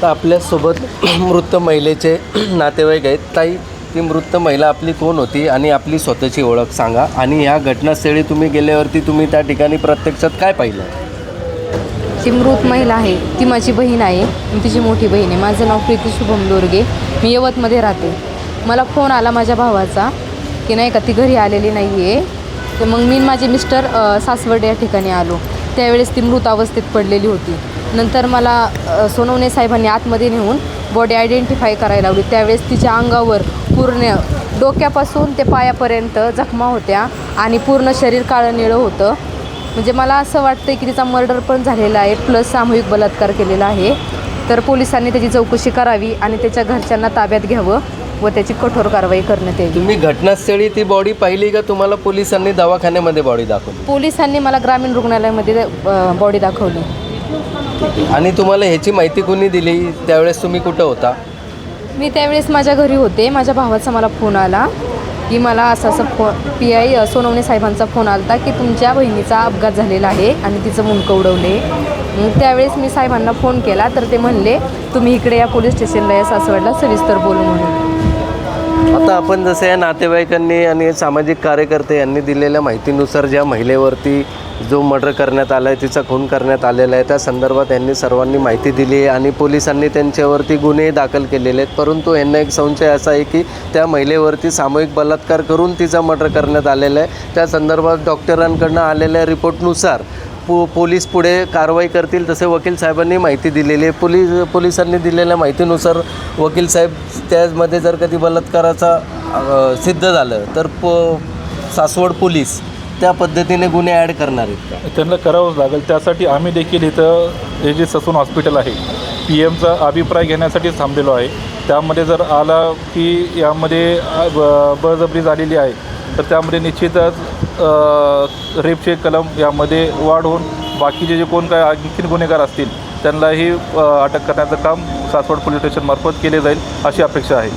तर आपल्यासोबत मृत महिलेचे नातेवाईक आहेत. ताई, ती मृत महिला आपली कोण होती आणि आपली स्वतःची ओळख सांगा. आणि ह्या घटनास्थळी तुम्ही गेल्यावरती तुम्ही त्या ठिकाणी प्रत्यक्षात काय पाहिलं? ती मृत महिला आहे, ती माझी बहीण आहे, मी तिची मोठी बहीण आहे. माझं नाव प्रीती शुभम दोरगे, मी यवतमध्ये राहते. मला फोन आला माझ्या भावाचा की नाही का ती घरी आलेली नाही आहे. तर मग मी माझे मिस्टर सासवड या ठिकाणी आलो. त्यावेळेस ती मृत अवस्थेत पडलेली होती. नंतर मला सोनवणे साहेबांनी आतमध्ये नेऊन बॉडी आयडेंटिफाय करायला लावली. त्यावेळेस तिच्या अंगावर पूर्ण डोक्यापासून ते पायापर्यंत जखमा होत्या आणि पूर्ण शरीर काळं निळं होतं. म्हणजे मला असं वाटतं की तिचा मर्डर पण झालेला आहे, प्लस सामूहिक बलात्कार केलेला आहे. तर पोलिसांनी त्याची चौकशी करावी आणि त्याच्या घरच्यांना ताब्यात घ्यावं व त्याची कठोर कारवाई करण्यात यावी. तुम्ही घटनास्थळी ती बॉडी पाहिली का तुम्हाला पोलिसांनी दवाखान्यामध्ये बॉडी दाखवली? पोलिसांनी मला ग्रामीण रुग्णालयामध्ये बॉडी दाखवली. आणि तुम्हाला ह्याची माहिती कोणी दिली? त्यावेळेस तुम्ही कुठं होता? मी त्यावेळेस माझ्या घरी होते. माझ्या भावाचा मला फोन आला की मला असं PI सोनवणे साहेबांचा फोन आला की तुमच्या बहिणीचा अपघात झालेला आहे आणि तिचं मुंडकं उडवले. मग त्यावेळेस मी साहेबांना फोन केला तर ते म्हणले तुम्ही इकडे या पोलीस स्टेशनला या सासवडला सविस्तर बोलू म्हणून. आता आपण जसं या नातेवाईकांनी आणि सामाजिक कार्यकर्ते यांनी दिलेल्या माहितीनुसार ज्या महिलेवरती जो मर्डर करण्यात आला आहे, तिचा खून करण्यात आलेला आहे, त्या संदर्भात यांनी सर्वांनी माहिती दिली आहे आणि पोलिसांनी त्यांच्यावरती गुन्हे दाखल केलेले आहेत. परंतु यांना एक संशय असा आहे की त्या महिलेवरती सामूहिक बलात्कार करून तिचा मर्डर करण्यात आलेला आहे. त्या संदर्भात डॉक्टरांकडून आलेल्या रिपोर्टनुसार पोलीस पुढे कारवाई करतील तसे वकील साहेबांनी माहिती दिलेली आहे. पोलिसांनी दिलेल्या माहितीनुसार वकील साहेब त्यामध्ये जर कधी बलात्काराचा सिद्ध झालं तर सासवड पोलीस त्या पद्धतीने गुन्हे ॲड करणार आहेत का? त्यांना करावंच लागेल. त्यासाठी आम्ही देखील इथं हे जे ससून हॉस्पिटल आहे PM चा अभिप्राय घेण्यासाठी थांबलेलो आहे. त्यामध्ये जर आला की यामध्ये बळजबरी झालेली आहे तर त्यामध्ये निश्चितच रेपचे कलम यामध्ये वाढ होऊन बाकीचे जे कोण काय आणखीन गुन्हेगार असतील त्यांनाही अटक करण्याचं काम सासवड पोलीस स्टेशनमार्फत केले जाईल अशी अपेक्षा आहे.